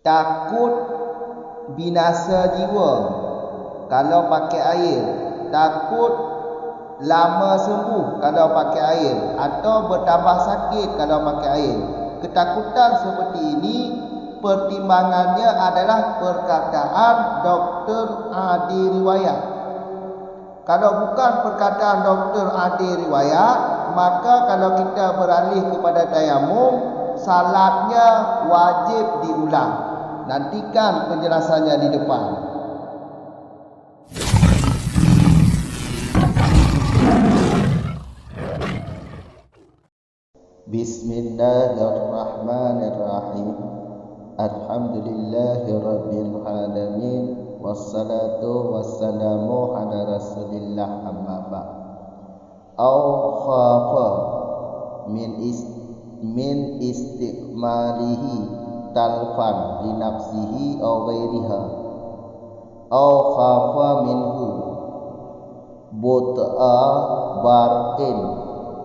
takut binasa jiwa kalau pakai air, takut lama sembuh kalau pakai air, atau bertambah sakit kalau pakai air. Ketakutan seperti ini pertimbangannya adalah perkataan doktor ahli riwayat. Kalau bukan perkataan doktor ahli riwayat, maka kalau kita beralih kepada tayamum, salatnya wajib diulang. Nantikan penjelasannya di depan. Bismillahirrahmanirrahim. Alhamdulillahirabbil alamin. Wassalatu wassalamu ala Rasulillah, amma ba'd. Au khafa min istikmalihi talfan li nafsihi aw ghairiha, au khafa minhu but'a barqin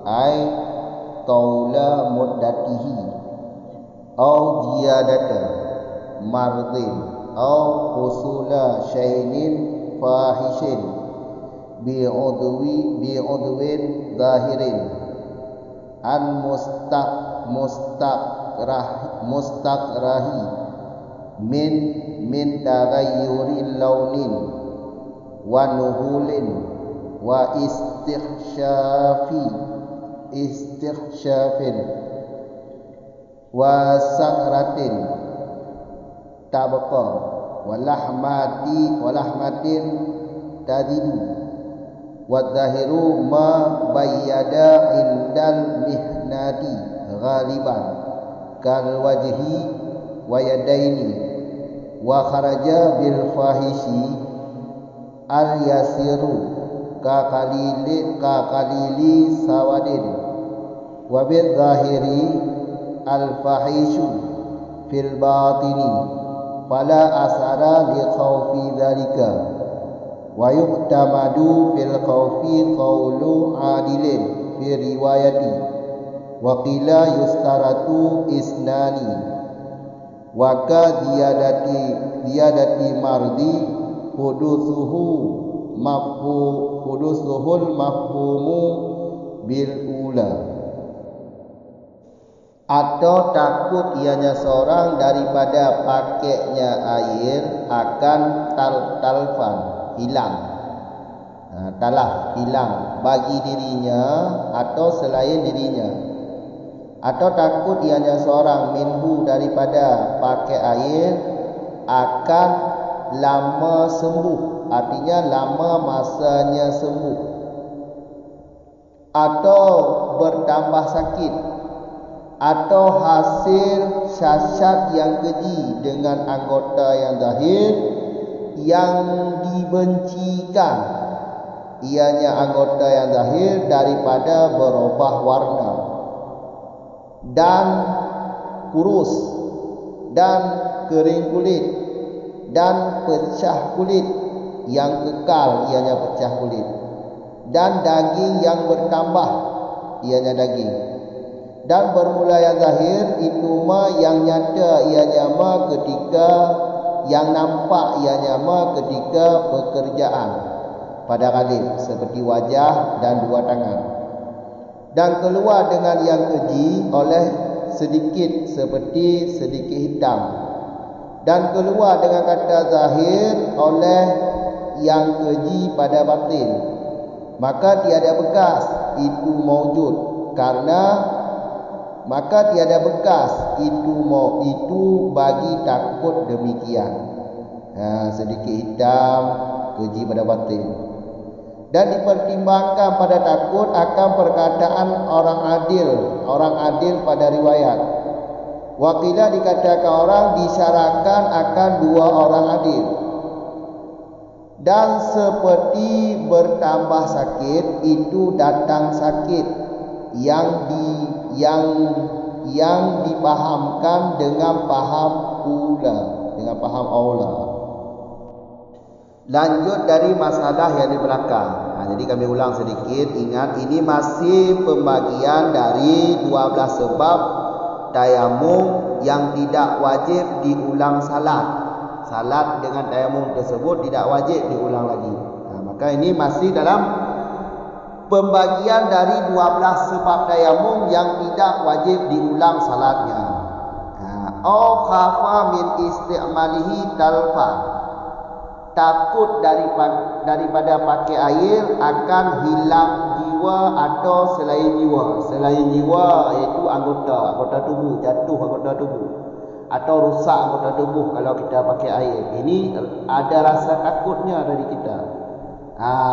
ay taula muddatihi, au ziyadata mardin, au husula syai'in fahishin bi'udwin zahirin an mustakrahi min taghayyuri launin wa nuhulin wa istihsyafin wa sakratin tabqa walahmatin tadidu wa zahiru ma bayyada indal mihnati ghaliban kal wajhi wa yadaini wa kharaja bil fahishi al yasiru ka qalili sawadin wa bil zahiri al fahishu fil batini fala asara li khawfi dhalika wa yu'tamadu fil khawfi qawlu adilin fi riwayati wa qila yustaratu isnani wa ka ziyadati mardi hudusuhul mafhumu bil ula, atau takut ianya seorang daripada pakainya air akan talfan, hilang, talaf, hilang bagi dirinya atau selain dirinya, atau takut ianya seorang minhu daripada pakai air akan lama sembuh, artinya lama masanya sembuh, atau bertambah sakit, atau hasil syasyat yang keji dengan anggota yang zahir yang dibencikan ianya anggota yang zahir daripada berubah warna dan kurus dan kering kulit dan pecah kulit yang kekal ianya pecah kulit, dan daging yang bertambah ianya daging, dan bermula yang zahir itu ma yang nyata ianya ma ketika yang nampak ianya ma ketika pekerjaan pada ghalib seperti wajah dan dua tangan, dan keluar dengan yang keji oleh sedikit seperti sedikit hitam, dan keluar dengan kata zahir oleh yang keji pada batin, maka tiada bekas itu maujud, karena maka tiada bekas itu bagi takut demikian. Sedikit hitam, keji pada batin. Dan dipertimbangkan pada takut akan perkataan orang adil pada riwayat. Wakilah dikatakan orang disyaratkan akan dua orang adil. Dan seperti bertambah sakit itu datang sakit yang dipahamkan dengan paham aula. Lanjut dari masalah yang di belakang. Jadi kami ulang sedikit. Ingat, ini masih pembagian dari 12 sebab tayamum yang tidak wajib diulang salat. Salat dengan tayamum tersebut tidak wajib diulang lagi. Maka ini masih dalam pembagian dari 12 sebab tayamum yang tidak wajib diulang salatnya. Au khafa min isti'malihi talfa, takut daripada pakai air akan hilang jiwa atau selain jiwa. Selain jiwa iaitu anggota tubuh, jatuh anggota tubuh atau rusak anggota tubuh kalau kita pakai air. Ini ada rasa takutnya dari kita.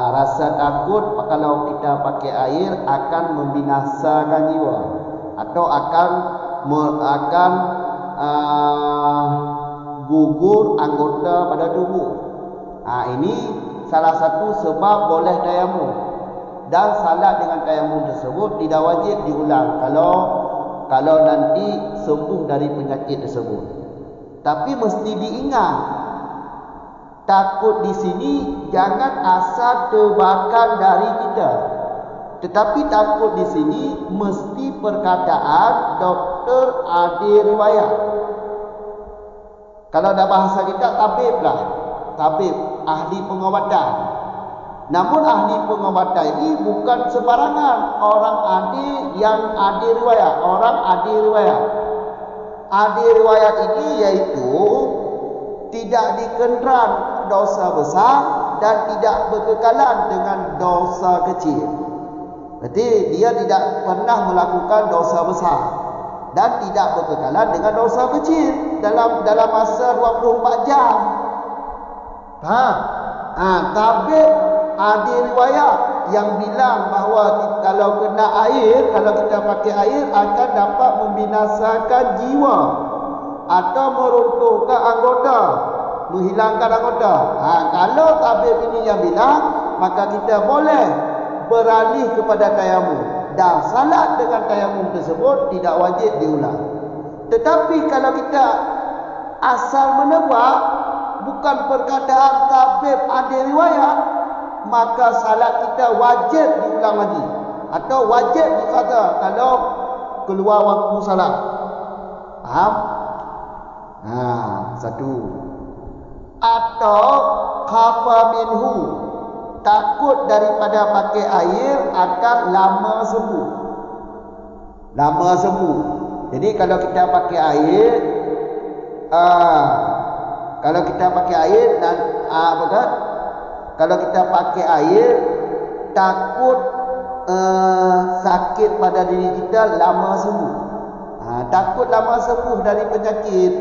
Rasa takut kalau kita pakai air akan membinasakan jiwa atau akan gugur anggota pada tubuh. Ini salah satu sebab boleh tayamum. Dan salat dengan tayamum tersebut tidak wajib diulang kalau nanti sembuh dari penyakit tersebut. Tapi mesti diingat, takut di sini jangan asal tebakan dari kita. Tetapi takut di sini mesti perkataan doktor ada riwayat. Kalau dah bahasa kita tabib lah, tabib, ahli pengobatan. Namun ahli pengobatan ini bukan sembarangan orang yang ada riwayat. Orang ada riwayat. Ada riwayat ini iaitu tidak dikenakan dosa besar dan tidak berkekalan dengan dosa kecil. Berarti dia tidak pernah melakukan dosa besar dan tidak berkekalan dengan dosa kecil dalam masa 24 jam. Tapi ada riwayat yang bilang bahawa kalau kena air, kalau kita pakai air akan dapat membinasakan jiwa atau meruntuhkan anggota, menghilangkan anggota. Kalau tabib ini yang bilang, maka kita boleh beralih kepada tayamum. Dan salat dengan tayamum tersebut tidak wajib diulang. Tetapi kalau kita asal menebak, bukan perkataan tabib ada riwayat, maka salat kita wajib diulang lagi atau wajib dikata kalau keluar waktu salat. Faham? Satu. Atau khafa minhu, takut daripada pakai air akan lama sembuh. Lama sembuh. Jadi kalau kita pakai air, kalau kita pakai air takut sakit pada diri kita lama sembuh. Takut lama sembuh dari penyakit.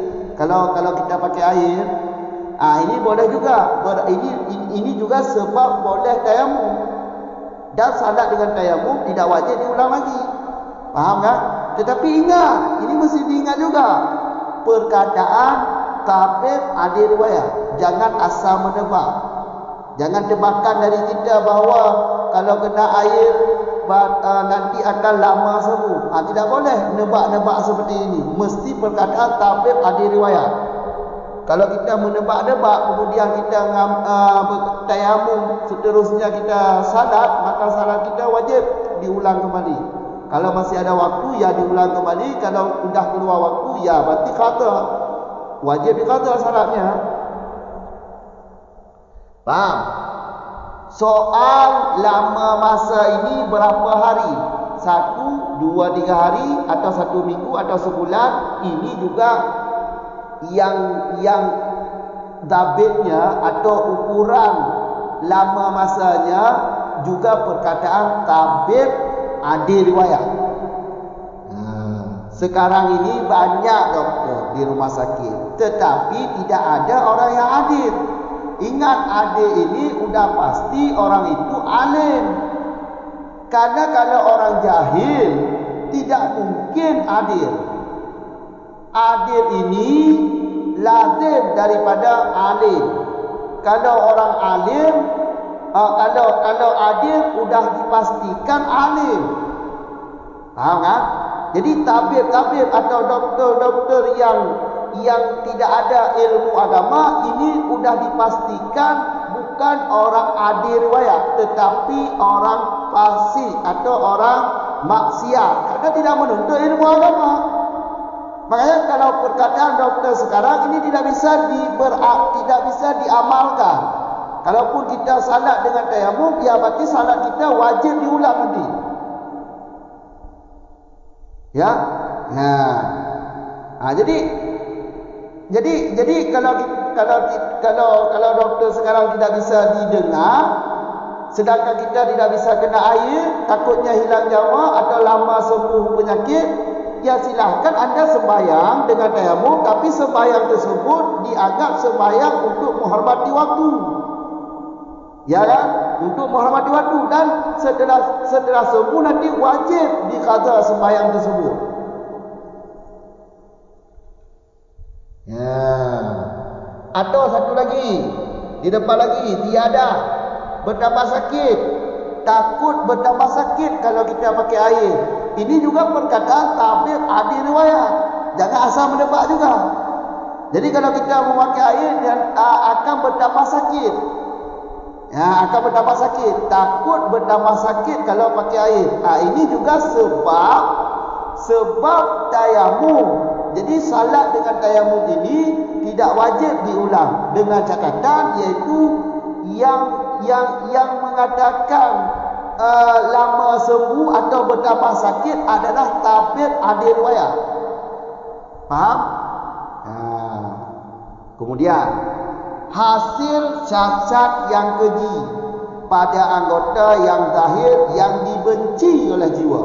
Kalau kita pakai air, ini boleh juga. Ini juga sebab boleh tayamum. Dan salat dengan tayamum tidak wajib diulang lagi. Faham kan? Tetapi ingat, ini mesti diingat juga. Perkataan tabib ada riwayat. Jangan asal menebak. Jangan tebakan dari kita bahawa kalau kena air nanti akan lama sembuh. Tidak boleh nebak-nebak seperti ini. Mesti perkataan tabib ada riwayat. Kalau kita menebak-nebak kemudian kita tayamum, seterusnya kita salat, maka salat kita wajib diulang kembali. Kalau masih ada waktu, ya diulang kembali. Kalau sudah keluar waktu, ya berarti kata wajib dikata salatnya. Faham? Soal lama masa ini berapa hari? 1, 2, 3 hari atau 1 minggu atau sebulan? Ini juga yang dabitnya atau ukuran lama masanya juga perkataan tabib ada riwayat. Sekarang ini banyak doktor di rumah sakit, tetapi tidak ada orang yang adil. Ingat, adil ini sudah pasti orang itu alim. Karena kalau orang jahil tidak mungkin adil. Adil ini lazim daripada alim. Kalau orang alim, kalau adil sudah dipastikan alim. Faham kan? Jadi tabib-tabib atau doktor-doktor yang tidak ada ilmu agama ini sudah dipastikan bukan orang adil riwayat, tetapi orang fasik atau orang maksiat karena tidak menuntut ilmu agama. Makanya kalau perkataan doktor sekarang ini tidak bisa diamalkan. Kalaupun kita salat dengan tayamum, ya berarti salat kita wajib diulang nanti. Ya. Jadi kalau doktor sekarang tidak bisa didengar, sedangkan kita tidak bisa kena air, takutnya hilang nyawa atau lama sembuh penyakit, ya silahkan anda sembahyang dengan tayamum, tapi sembahyang tersebut dianggap sembahyang untuk menghormati waktu. Ya kan? Untuk menghormati waktu, dan setelah sembuh nanti wajib diqadha sembahyang tersebut. Ya. Atau satu lagi, di depan lagi, tiada bertambah sakit, takut bertambah sakit kalau kita pakai air. Ini juga perkataan tabib ada riwayat. Jangan asal menebak juga. Jadi kalau kita memakai air dan akan bertambah sakit. Ya, akan bertambah sakit. Takut bertambah sakit kalau pakai air. Ini juga sebab tayamum. Jadi salat dengan tayamum ini tidak wajib diulang, dengan catatan iaitu yang mengatakan lama sembuh atau bertambah sakit adalah tabib ada riwayat. Faham? Kemudian hasil cacat yang keji pada anggota yang zahir yang dibenci oleh jiwa.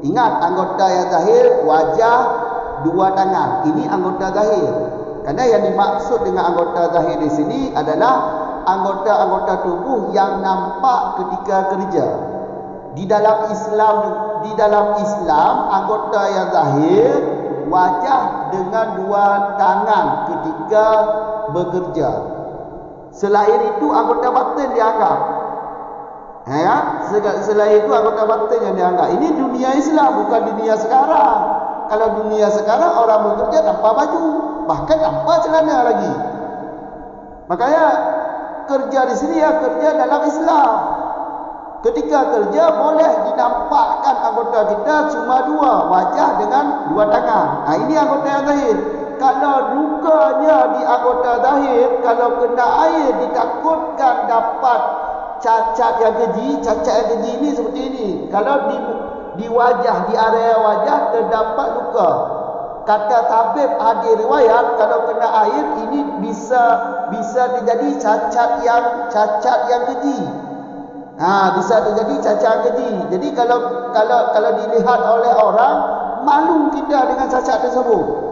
Ingat, anggota yang zahir wajah, dua tangan. Ini anggota zahir. Karena yang dimaksud dengan anggota zahir di sini adalah anggota-anggota tubuh yang nampak ketika kerja. Di dalam Islam anggota yang zahir wajah dengan dua tangan ketika bekerja. Selain itu anggota batin dianggap. Selain itu anggota batin yang dianggap. Ini dunia Islam, bukan dunia sekarang. Kalau dunia sekarang orang bekerja tanpa baju, bahkan tanpa celana lagi. Makanya kerja di sini ya kerja dalam Islam. Ketika kerja boleh dinampakkan anggota kita cuma dua, wajah dengan dua tangan. Ini anggota yang zahir. Kalau lukanya di anggota zahir, kalau kena air ditakutkan dapat cacat yang keji. Cacat yang keji ini seperti ini. Kalau di wajah, di area wajah terdapat luka, kata tabib ada riwayat kalau kena air ini bisa terjadi cacat yang keji. Bisa terjadi cacat keji. Jadi kalau dilihat oleh orang, malu kita dengan cacat tersebut.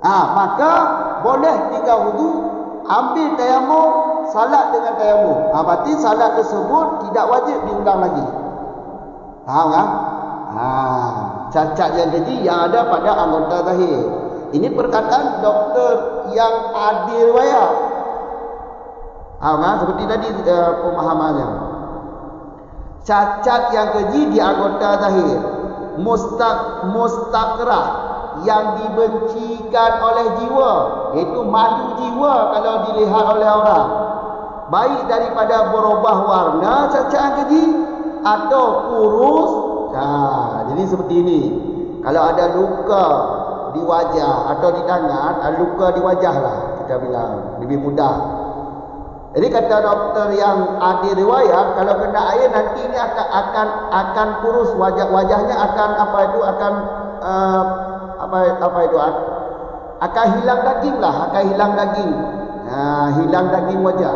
Maka boleh tinggal wudu, ambil tayamum, salat dengan tayamum. Berarti salat tersebut tidak wajib diulang lagi. Faham kan? Cacat yang keji yang ada pada anggota zahir. Ini perkataan doktor yang ada riwayat. Seperti tadi pemahamannya. Cacat yang keji di anggota zahir, mustakrah yang dibencikan oleh jiwa, iaitu malu jiwa kalau dilihat oleh orang, baik daripada berubah warna cacat yang keji atau kurus. Jadi seperti ini. Kalau ada luka di wajah atau di tangan, luka di wajah lah kita bilang, lebih mudah. Jadi kata doktor yang ada riwayat, kalau kena air nanti ini akan kurus wajahnya, akan akan hilang daging lah, hilang daging wajah.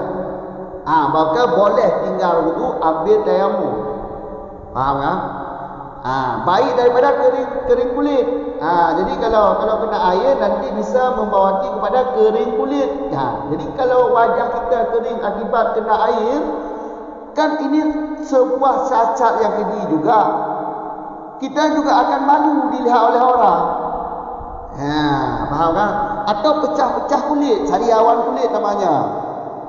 Maka boleh tinggal wudu, ambil tayamum. Faham kan? Baik daripada kering kulit. Jadi kalau kena air nanti bisa membawati kepada kering kulit. Jadi kalau wajah kita kering akibat kena air, kan ini sebuah cacat yang keji juga. Kita juga akan malu dilihat oleh orang. Faham kan? Atau pecah-pecah kulit, sariawan kulit namanya.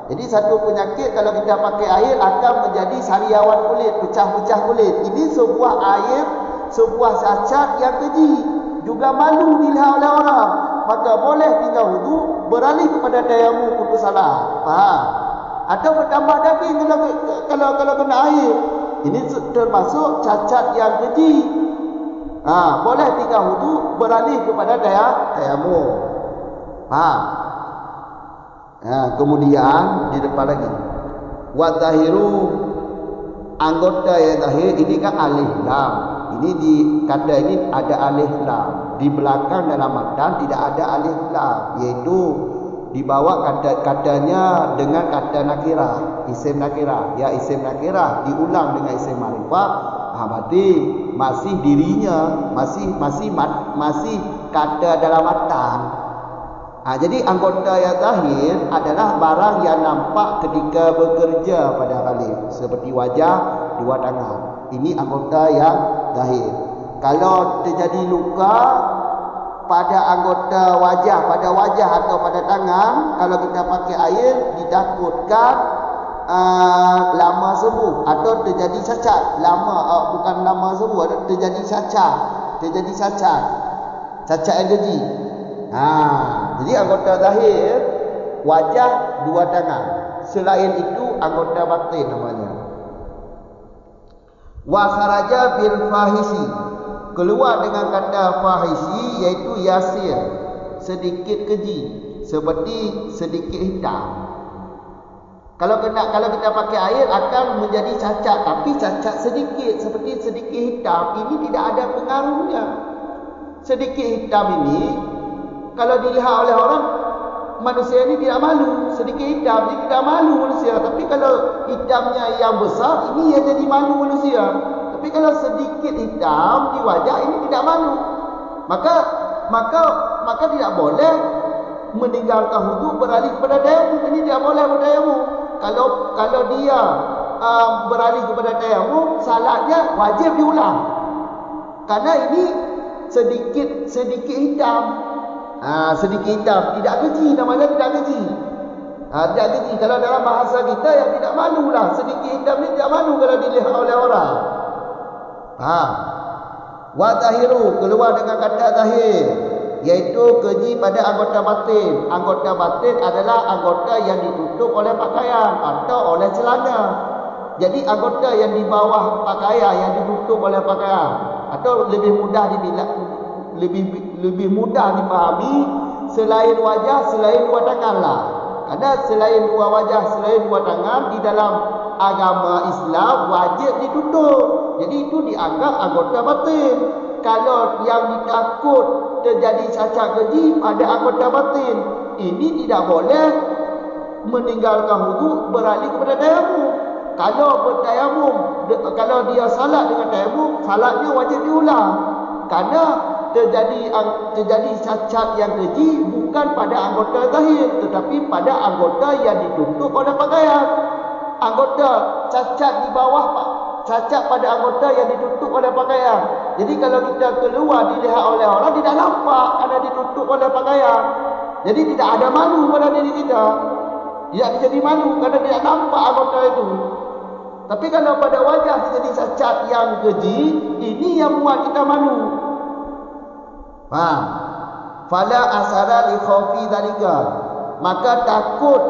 Jadi satu penyakit kalau kita pakai air akan menjadi sariawan kulit, pecah-pecah kulit. Ini sebuah air, sebuah cacat yang keji, juga malu dilihat oleh orang. Maka boleh tinggal wudu, beralih kepada tayamum untuk salat. Faham? Atau bertambah daging kalau kena air. Ini termasuk cacat yang keji. Boleh tinggal wudu beralih kepada tayamum. Kemudian di depan lagi wa zahiru, anggota yang zahir ini kan alif lam. Ini di kata ini ada alif lam. Di belakang dalam matan tidak ada alif lam, yaitu dibawa katanya dengan kata nakirah, isim nakirah. Ya, isim nakirah diulang dengan isim ma'rifah, berarti masih dirinya, masih kata dalam matan. Jadi anggota yang zahir adalah barang yang nampak ketika bekerja pada ghalib, seperti wajah, dua tangan. Ini anggota yang zahir. Kalau terjadi luka pada anggota wajah, atau pada tangan, kalau kita pakai air ditakutkan lama sembuh, atau terjadi cacat. Bukan lama sembuh, ada terjadi cacat yang keji. Jadi anggota zahir wajah, dua tangan. Selain itu anggota batin namanya. Wa kharaja bil fahisi, keluar dengan kata fahisi, yaitu yasir, sedikit keji, seperti sedikit hitam. Kalau kita pakai air akan menjadi cacat, tapi cacat sedikit, seperti sedikit hitam. Ini tidak ada pengaruhnya. Sedikit hitam ini kalau dilihat oleh orang, manusia ini tidak malu. Sedikit hitam ini tidak malu manusia. Tapi kalau hitamnya yang besar, ini yang jadi malu manusia. Tapi kalau sedikit hitam di wajah, ini tidak malu. Maka tidak boleh meninggalkan wudu beralih kepada tayamum. Ini tidak boleh bertayamum. Kalau dia beralih kepada tayamum, salatnya wajib diulang. Karena ini sedikit hitam. Sedikit hitam, tidak keji, namanya tidak keji. Tidak keji. Kalau dalam bahasa kita yang tidak malu lah, sedikit hitam ni tidak malu kalau dilihat oleh orang. Wa zahiru, keluar dengan kata zahir, yaitu keji pada anggota batin. Anggota batin adalah anggota yang ditutup oleh pakaian atau oleh celana. Jadi anggota yang di bawah pakaian, yang ditutup oleh pakaian, atau lebih mudah dipahami, selain wajah, selain dua tangan lah. Karena selain dua wajah, selain dua tangan, di dalam agama Islam wajib ditutup. Jadi itu dianggap anggota batin. Kalau yang ditakut terjadi cacat keji pada anggota batin, ini tidak boleh meninggalkan wudu beralih kepada tayamum. Kalau bertayamum, kalau dia salat dengan tayamum, salatnya wajib diulang. Karena terjadi cacat yang keji bukan pada anggota zahir, tetapi pada anggota yang ditutup oleh pakaian. Anggota cacat di bawah, cacat pada anggota yang ditutup oleh pakaian. Jadi kalau kita keluar dilihat oleh orang, tidak nampak kerana ditutup oleh pakaian. Jadi tidak ada malu pada diri kita. Tidak jadi malu kerana tidak nampak anggota itu. Tapi kalau pada wajah terjadi cacat yang keji, ini yang buat kita malu. Fala asara li khaufi dzalika, maka takut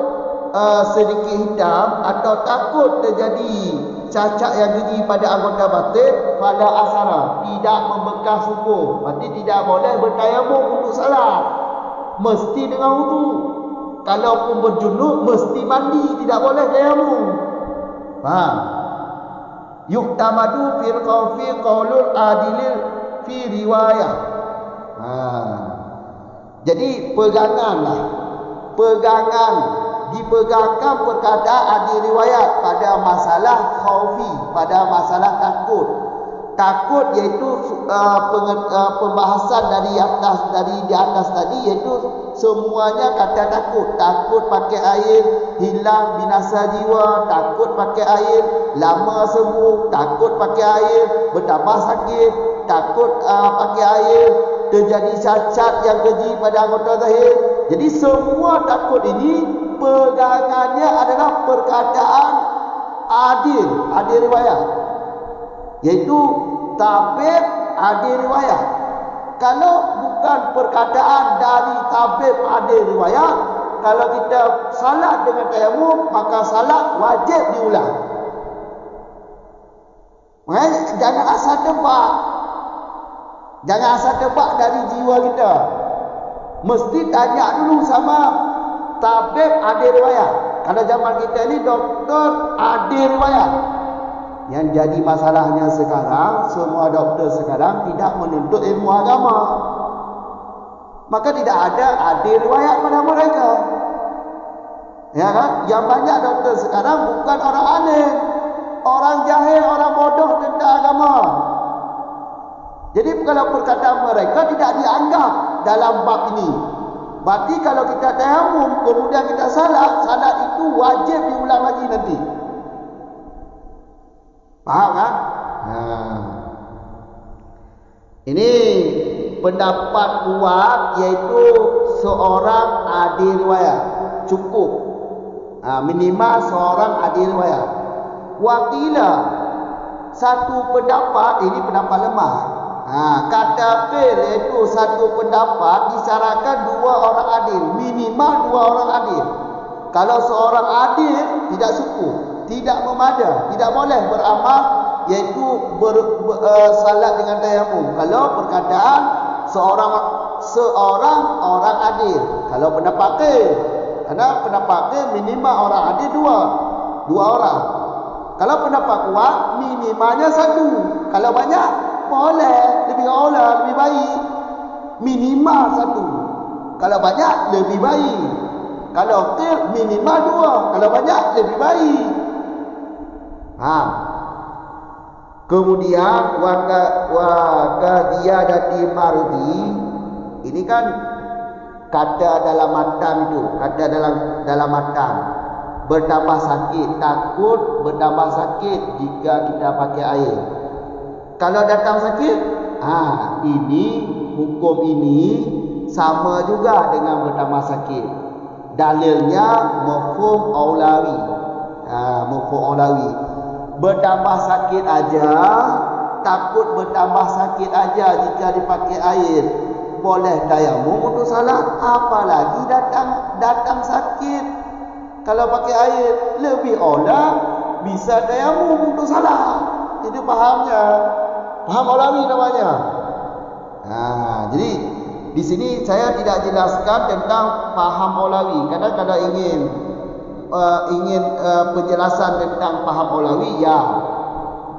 sedikit hitam atau takut terjadi cacat yang keji pada anggota batin, fala asara, tidak membekas hukum. Berarti tidak boleh bertayamum untuk salat, mesti dengan wudu. Kalaupun berjunub mesti mandi, tidak boleh tayamum. Yuktamadu fil khaufi qaulul adilil fi riwayah. Jadi dipegangkan perkataan adil riwayat pada masalah khaufi, pada masalah takut, yaitu pembahasan dari di atas tadi, yaitu semuanya kata takut pakai air hilang binasa jiwa, takut pakai air lama sembuh, takut pakai air bertambah sakit, takut pakai air terjadi cacat yang keji pada anggota zahir. Jadi semua takut ini pegangannya adalah perkataan adil riwayat, yaitu tabib adil riwayat. Kalau bukan perkataan dari tabib adil riwayat, kalau kita salat dengan tayamum, maka salat wajib diulang. Jangan asal tebak. Jangan asal tebak dari jiwa kita. Mesti tanya dulu sama tabib ada riwayat. Kalau zaman kita ni doktor ada riwayat. Yang jadi masalahnya sekarang, semua doktor sekarang tidak menuntut ilmu agama. Maka tidak ada riwayat pada mereka. Ya kan? Yang banyak doktor sekarang bukan orang alim, orang jahil, orang bodoh tentang agama. Jadi kalau perkataan mereka tidak dianggap dalam bab ini. Berarti kalau kita tayamum kemudian kita salat itu wajib diulang lagi nanti. Faham kan? Ini pendapat kuat, yaitu seorang adil riwayat cukup. Minimal seorang adil riwayat. Wakila satu pendapat, ini pendapat lemah. Kata fil iaitu satu pendapat disyaratkan dua orang adil, minimal dua orang adil. Kalau seorang adil tidak cukup, tidak memada, tidak boleh beramal iaitu salat dengan tayamum. Kalau perkataan seorang orang adil. Kalau pendapat fil, karena pendapat fil minimal orang adil dua orang. Kalau pendapat kuat minimalnya satu. Kalau banyak boleh, lebih baik. Minimal satu. Kalau banyak lebih baik. Kalau qil minimal dua. Kalau banyak lebih baik. Kemudian wa ziyadati mardi. Ini kan kata dalam matan itu, kata dalam matan. Bertambah sakit, takut bertambah sakit jika kita pakai air. Kalau datang sakit, ini hukum ini sama juga dengan bertambah sakit. Dalilnya mafhum aulawi. Mafhum aulawi. Bertambah sakit aja, takut bertambah sakit aja jika dipakai air. Boleh tayamum untuk salat, apalagi datang sakit. Kalau pakai air lebih aula bisa tayamum untuk salat. Itu pahamnya. Paham aulawi namanya. Jadi di sini saya tidak jelaskan tentang paham aulawi. Karena kalau ingin penjelasan tentang paham aulawi, ya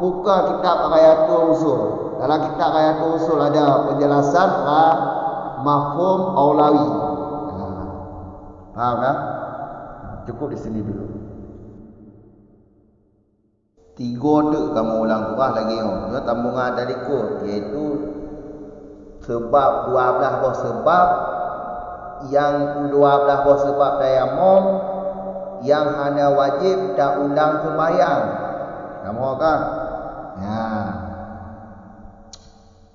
buka kitab Ghayatul Usul. Dalam kitab Ghayatul Usul ada penjelasan mafhum aulawi. Paham kan? Cukup di sini dulu. 3 tu kamu ulang kurang lagi dia tambungan dari kod, iaitu sebab 12 buah sebab, yang 12 buah sebab tayamum yang hanya wajib tak ulang sembahyang. Kamu kan?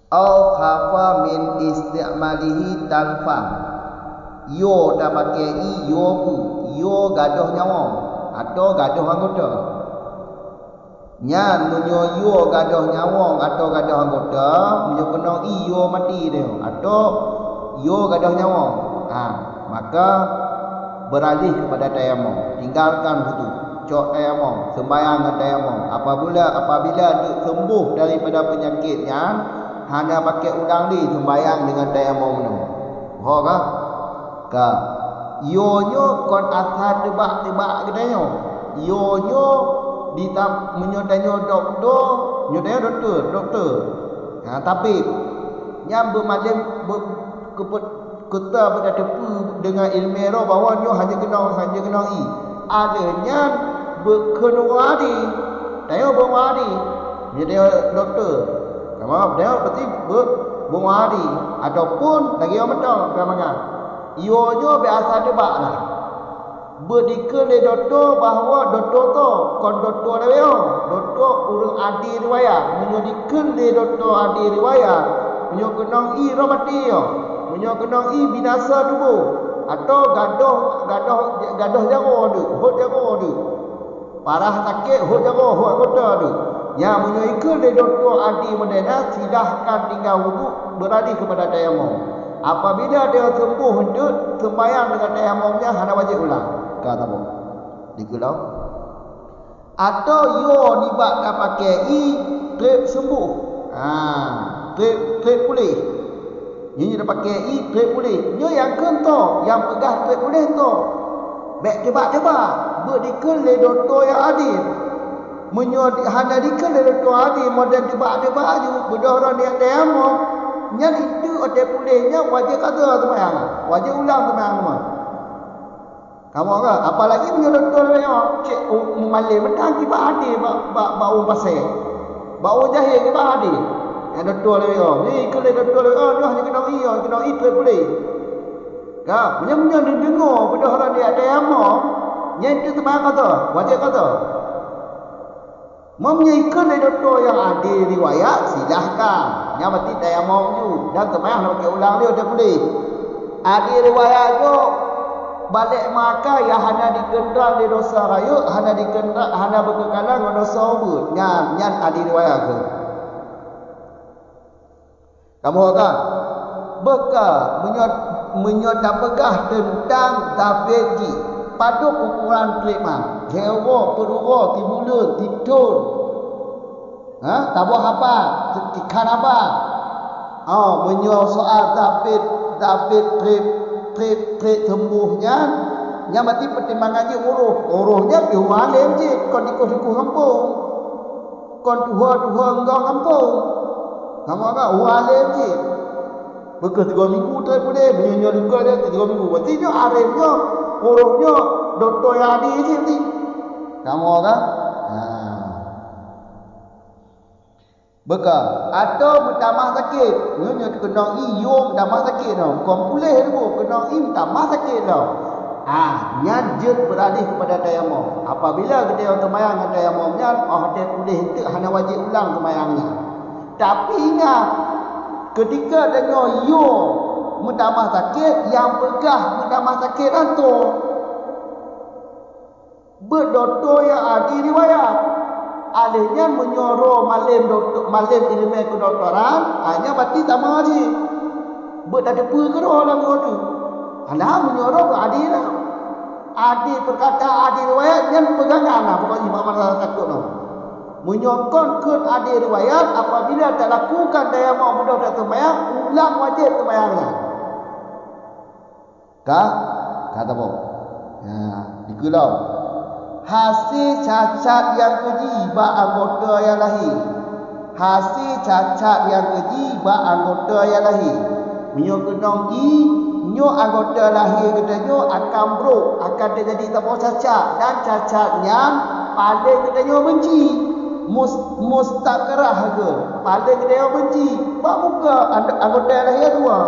Au khafa min isti'malihi tanfa. Yo dah pakai yo gaduh nyawa atau gaduh anggota. Nyan menyo yo gaduh nyawa atau gaduh anggota, menyo kena yo mati dia atau yo gaduh nyawa. Maka beralih kepada tayamum, tinggalkan wudu, cok tayamum, sembahyang dengan tayamum. Apabila sembuh daripada penyakitnya, hanya pakai udang di sembahyang dengan tayamum ni. Faham tak? Ionyo kon asal tebak-tebak katanya. Ionyo menyotanya doktor. Tapi yang bermalam kita pada tepu dengan ilmiah bahawa nyo hanya kena i. Adanya berkenuari. Tanya berwari. Jadi doktor. Kamu dia berarti berwari ataupun lagi orang betul kamangan. Ionyo biasa tebaklah. Berdikir le doktor bahawa doktor tu kon doktor dia. Doktor urang adil riwayat. Menyodikir le doktor adil riwayat. Menyo kena i mati yo. Menyo kena i binasa tubuh atau gaduh jago tu, hot jago tu. Parah sakit hot jago hot kota tu. Yang menyo ikut le doktor adil medena silahkan tinggal wudu beralih kepada tayamum. Apabila dia sembuh hendak sembahyang dengan tayamumnya hanya wajib ulang. Kata apa? Dikulau. Atau yo nibat tak pakai i trip sembuh. Trip trade boleh. Nyo dah pakai i trade boleh. Nyo yang kento, yang pegah trade boleh tu. Baik tebak-tebak. Berdikal le doktor yang adil. Menyo hana dikal le doktor adil model tebak-tebak ju bedah orang dia demo. Nyan itu ada bolehnya wajib kata semayang. Wajib ulang semayang semua. Kamu kan? Apalagi punya doktor yang cek memalih mentang tiba adil bau pasal. Bau jahil tiba adil. Yang doktor dia ni kalau doktor dia ni hanya kena itu boleh. Kan? Punya dengar bedah orang dia ada yang mau. Yang itu semayang kata, wajib kata. Memnyaikan dari doktor yang adil riwayat silahkan. Yang berarti tak yang mau je. Dan semayang nak pakai ulang dia tak boleh. Adil riwayat je. Balik maka yang hanya dikendal di dosa raya, hanya berkekalan dengan dosa ubud. Nyan adil riwayat ke? Kamu kan? Bekal menyodap pegah tentang tabegi pada ukuran treatment. Hewa, perua, tibulan, tidur. Tabuh apa? Ikan apa? Menyuruh soal David trip sembuhnya. Yang berarti pertimbangan je uruhnya pergi alim je. Kon dikuh-dikuh kampung. Kon tuha-tuha enggak kampung. Kamu agak alim je. Bekas 3 minggu tak boleh. Menyanyi luka dia 3 minggu. Berarti dia alimnya, uruhnya doktor yang adil je nanti. Kamu agak bekal atau bertambah sakit. Nyo kena iyo bertambah sakit tau. Kau pulih dulu kena bertambah sakit tau. Nyanjut beralih kepada tayamum. Apabila kita yang semayang dengan tayamumnya, dia pulih itu hanya wajib ulang semayangnya. Tapi ingat, ketika dengar iyo bertambah sakit, yang pegah bertambah sakit itu berdoktor yang adil riwayat. Alihnya menyuruh malim ilmu kedoktoran hanya berarti sama je. Tak ada perkara dalam tu. Alah menyuruh adil lah. Adil perkataan adil riwayat yang pegangan lah pokoknya mana takut lah. Menyokong ke adil riwayat apabila tak lakukan daya mau mudah tak sembahyang, ulang wajib sembahyangnya. Kata apa? Dikulau. Hasil cacat yang keji bak anggota yang lahir. Hasil cacat yang keji bak anggota yang lahir. Minyo kenong nyo anggota lahir katanya akan bro, akan terjadi tambah cacat dan cacatnya paling katanya benci. Mustakrah ke. Paling katanya benci. Bak muka anggota yang lahir dua.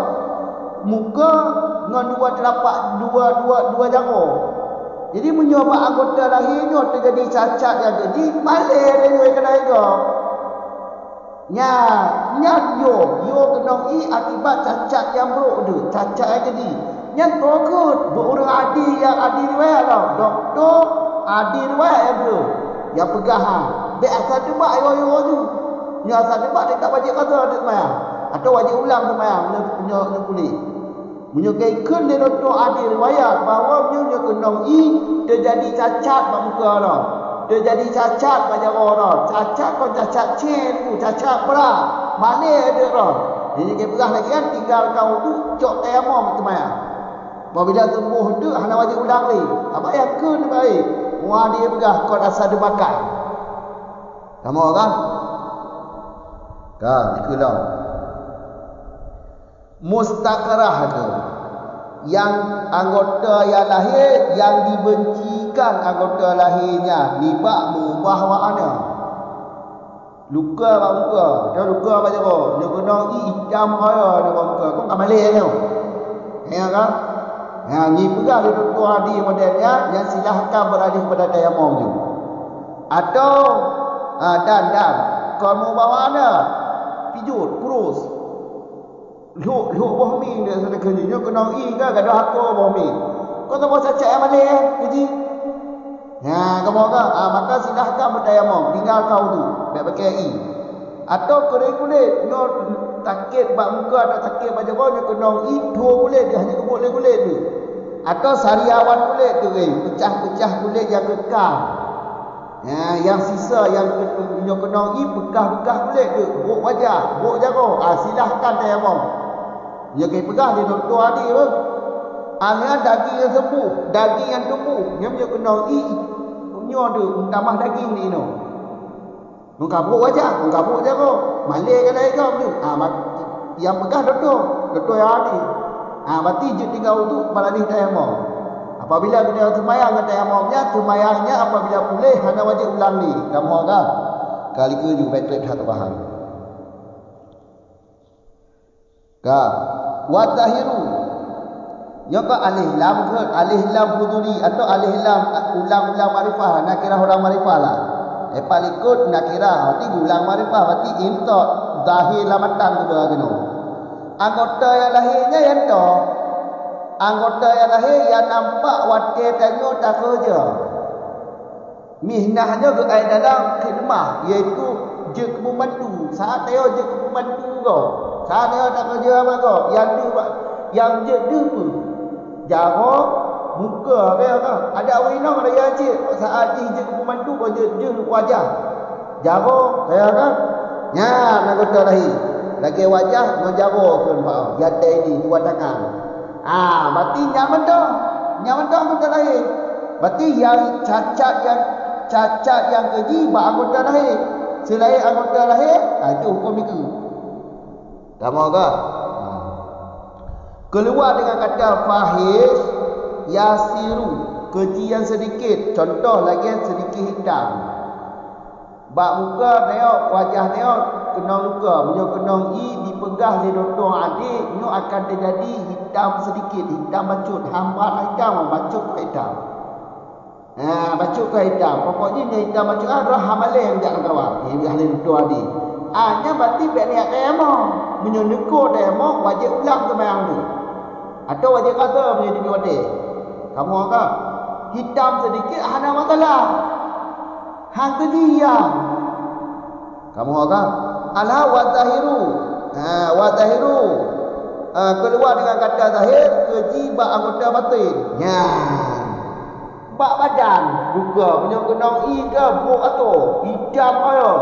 Muka dengan dua telapak dua jangkau. Jadi menyobat anggota lahirnya terjadi cacat yang keji, balik dia kena ego. Yo kena akibat cacat yang buruk tu, cacat yang keji. Yang takut berurang adil yang adil riwayat tau. Doktor adil riwayat yang tu. Yang pegahan. Be asal tebak yo tu. Ni asal tebak dia tak wajib kata dia semayang. Atau wajib ulang semayang punya kulit. Menyokaikan dia doktor adil riwayat bahawa punya kendong terjadi cacat pada muka dah. Terjadi cacat pada orang. Cacat kau cacat cen, cacat berat. Mana ada dah. Jadi kita perah lagi kan tinggal kau tu cok tayamum semayang. Apabila sembuh tu hanya wajib ulang lagi. Apa yang ke ni baik. Muah dia perah kau rasa ada bakat. Kamu kan? Ikulah. Mustakrah tu yang anggota yang lahir yang dibencikan anggota lahirnya nibak mubah wa'ana luka pada muka dia luka pada apa dia kena hitam raya pada muka kau tak balik tu ya kan ni pegang dia doktor hadis modelnya yang silahkan beralih kepada tayamum tu atau dan kau mau bawa ada pijut kurus Luk buah mi dia sudah kerjanya kena ke gaduh aku buah mi. Kau tak mau cacat yang balik kerja. Kamu kan? Maka silahkan bertayamum. Tinggal kau tu. Baik pakai i. Atau kulit no takit bak muka atau takit baju kau kena i dua kulit dia hanya kulit tu. Atau sariawan kulit tu pecah-pecah kulit yang kekal. Yang sisa yang kena bekah-bekah kulit tu, buruk wajah, buruk jarum, silahkan tayamum. Dia kena pegah dia doktor adik pun. Hanya daging yang sembuh, daging yang tumbuh, yang kena punya tu tambah daging ni no. Muka buruk wajah, muka buruk jarum, malai kan air kau tu. Yang pegah doktor yang adik. Berarti je tinggal untuk balani tayamum. Apabila kita semayang dengan tayamumnya, semayangnya apabila pulih hanya wajib ulang ni. Kamu kan? Kali ke juga baik tak faham. Ka wa tahiru. Yang ka alih lam ke alih lam huduri atau alih lam ulang-ulang marifah, nak kira orang marifah lah. Palikut nak kira berarti ulang marifah, berarti intok zahir lamatan ke bagano. Anggota yang lahirnya yang tu. Anggota yang lahir yang nampak wakil tengok tak kerja. Mihnahnya ke air dalam khidmah, iaitu je pembantu. Saat dia je pembantu kau. Saat dia tak kerja apa kau. Yang je dia pun jaga muka dia kau. Ada winong ada yang je saat je pembantu kau je wajah. Jaga dia kan. Ya, anggota lahir. Lagi wajah menjaga kan pak. Ya ini dua tangan. Berarti nyaman dah anggota lahir. Berarti yang cacat yang keji bak anggota lahir. Selain anggota lahir, itu hukum itu. Tak mau ke? Keluar dengan kata fahish yasiru, keji yang sedikit. Contoh lagi sedikit hitam. Bak muka tengok, wajah tengok kena luka, kena dipegah di doktor adik, ini akan terjadi hitam sedikit, hitam bacut, hambat hitam, bacut ke hitam. Bacut ke hitam. Pokoknya ni hitam bacut adalah hamalan yang jangan kawal. Ini ahli doktor adik. Hanya berarti baik niat tayamum, menyunukur tayamum wajib ulang sembahyang tu. Atau wajib kata menjadi diwadik. Kamu agak hitam sedikit ada masalah. Hang kejian. Kamu agak alha wa zahiru. Wa zahiru. Keluar dengan kata zahir keji bak anggota batin. Bak badan juga punya kenang ke buruk atau hitam ayo.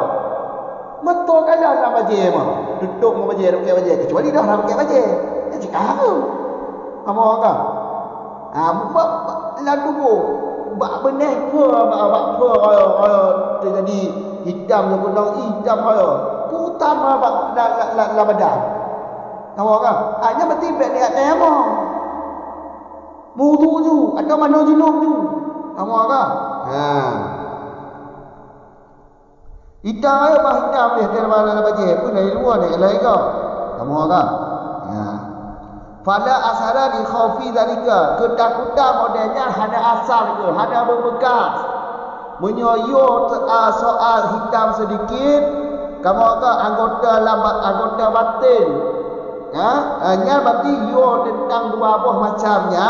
Betul kalau dalam bajai mah. Duduk dengan bajai, pakai bajai. Kecuali dah orang pakai bajai. Dia cakap apa? Kamu agak lalu bak benih ke bak terjadi hitam yang kenang hitam ayo. Putam bak la badan. Kamu agak hanya berarti baik niat tayamum. Wudu tu atau mano junub tu. Kamu agak hitam ayo bah hitam dia dalam bajai pun dari luar ni lain kau. Kamu agak Fala asara li khaufi zalika, ketakutan modelnya hanya asal ke, hanya berbekas. Menyoyo soal hitam sedikit, kamu agak anggota batin. Hanya berarti yo tentang dua buah macamnya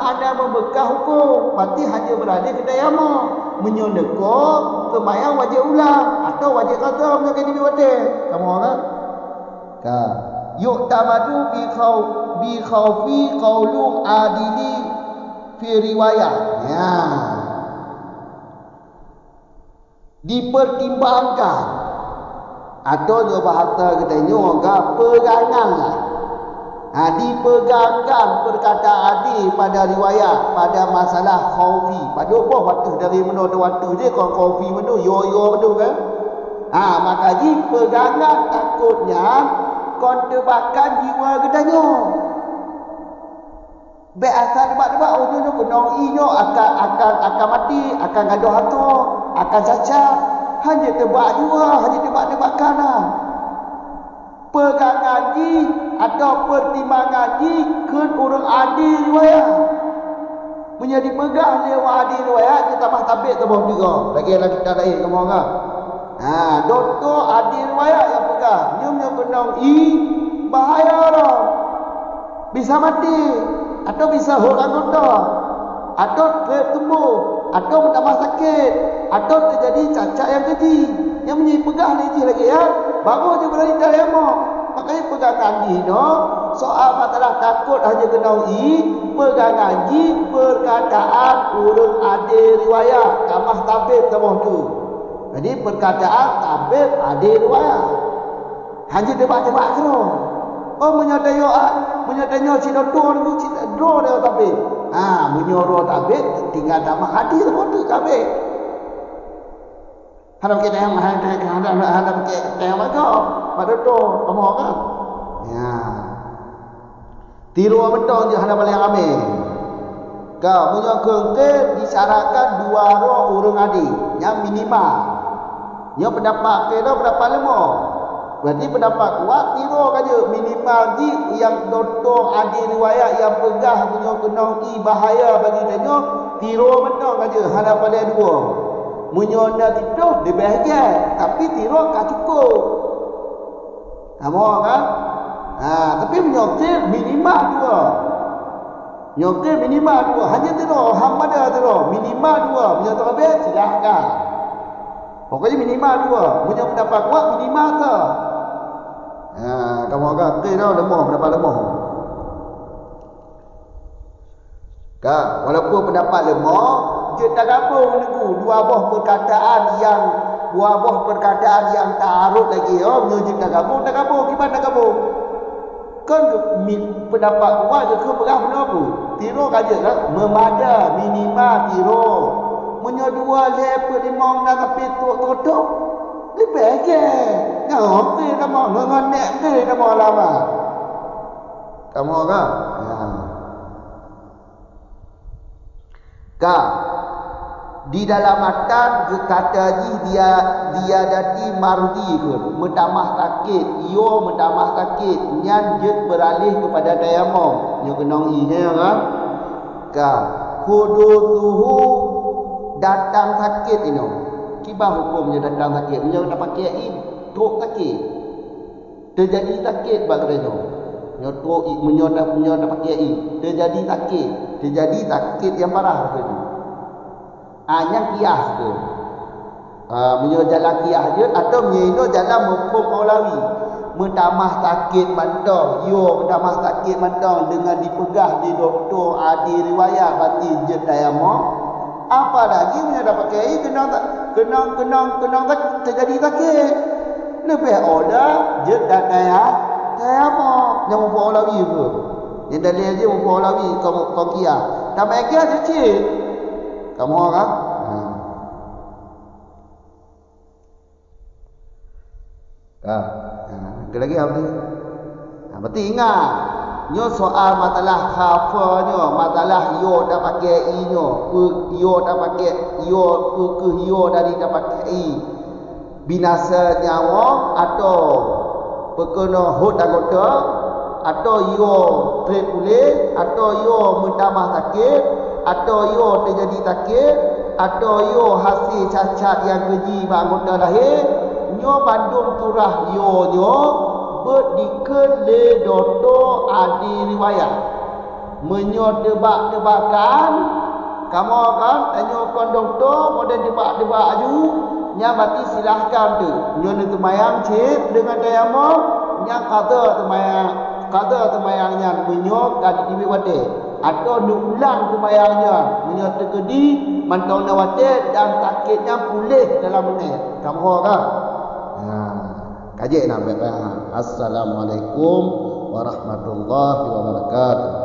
hanya membekas hukum. Berarti hanya berada ke tayamum. Menyondekor sembahyang wajib ulang atau wajib qada menjadi diwatih. Kamu agak yuk tamadu bi khaufi qaulu adili fi riwayat. Dipertimbangkan atau dia bahasa kita nyonga pegangan lah. Dipegangkan perkataan adil pada riwayat pada masalah khaufi. Pada apa waktu dari mana ada waktu je kalau khaufi mana yo betul kan? Maka pegangan takutnya kon terbakar jiwa gedanya. Be asal debat-debat ujung kenong inyo akan mati, akan gaduh harta, akan cacat. Hanya tebak jiwa, hanya tebak-tebakan lah. Pegangan ji atau pertimbangan ji kun orang adil riwayat. Menjadi pegang lewat adil riwayat dia tambah tabik tambah tiga. Lagi kita lain kamu enggak? Doktor adil riwayat yang pegang. Nyum kenong bahaya dah. Bisa mati atau bisa orang anggota atau tumbuh atau bertambah sakit atau terjadi cacat yang keji yang menjadi pegang ni lagi ya. Baru je berani tayamum. Makanya pegang tanggi no. Soal masalah takut hanya kena pegangan ji perkataan urang ada riwayat kamah tabib tamah tu. Jadi perkataan tabib ada riwayat. Hanya debat-debat kena. Oh menyatanya si doktor tu si doktor dia tabib. Menyuruh tabib tinggal tamah hadis tamah tu tabib. Hadap kita yang hadap kita yang pada tu kamu kan. Ya. Tiru betul je hadap paling ramai. Kau punya kengke disyaratkan 2 orang adik yang minimal. Yang pendapat ke dah pendapat lemah. Berarti pendapat kuat tiru saja minimal ji yang doktor adik riwayat yang pegah punya kenong bahaya bagi dia tiru betul saja hadap paling 2. Menyona tidur dia bahagia tapi tiru tak cukup. Kamu kan? Tapi menyokir minimal 2. Nyokir minimal 2. Hanya tiru hang pada tiru minimal 2. Menyokir habis silahkan. Pokoknya minimal 2. Menyokir pendapat kuat minimal tu. Kamu kan dah lemah pendapat lemah. Kan walaupun pendapat lemah dia tak gabung menunggu 2 buah perkataan yang ta'arud lagi. Menyuji tak gabung kibat tak gabung. Kan pendapat kuat je ke berah benda apa? Tiru kaja kan? Memada minimal tiru. Menyodua lepas 5 tapi tutup. Lebih aja. Ngerti nama ngenek ke nama lama. Kamu kan? Kak di dalam matan kata dia dadi mardi ke mentamah sakit yo mentamah sakit nyan jet beralih kepada tayamum nyo kenong ine kan ka hudusuhu datang sakit ino kibah hukumnya datang sakit nyo dapat kiai truk sakit terjadi sakit bagainya nyo truk nyo dapat kiai terjadi sakit yang parah tu yang kias tu menyo jalan kias je atau menyo jalan hukum maulawi mentamah sakit mandang mentamah sakit mandang dengan dipegah di doktor adi riwayat berarti je tayamum apa lagi menyo dapat kiai kenang terjadi sakit lebih order je dan tayamum yang hukum maulawi tu yang dalil je hukum maulawi kau kias tambah kias je cik kamu kan? Ada lagi apa ni? Berarti ingat nyo soal masalah khafanyo, masalah yo dah pakai i nyo, yo dah pakai yo dari dah pakai i. Binasa nyawa atau perkena hut anggota atau yo terkulit atau yo mentamah sakit atau yo terjadi sakit atau yo hasil cacat yang keji anggota lahir nyo bandung turah yo nyo berdikele doktor adi riwayat menyo tebak-tebakan kamu kan tanya kon doktor model tebak-tebak aju nya mati silahkan tu nyo temayang cip dengan tayamum nya kata temayangnya menyo kadi tibi wate atau ulang sembahyangnya menyerta kedi mantau nawate dan sakitnya pulih dalam menit kamu kan kaji nak Assalamualaikum warahmatullahi wabarakatuh.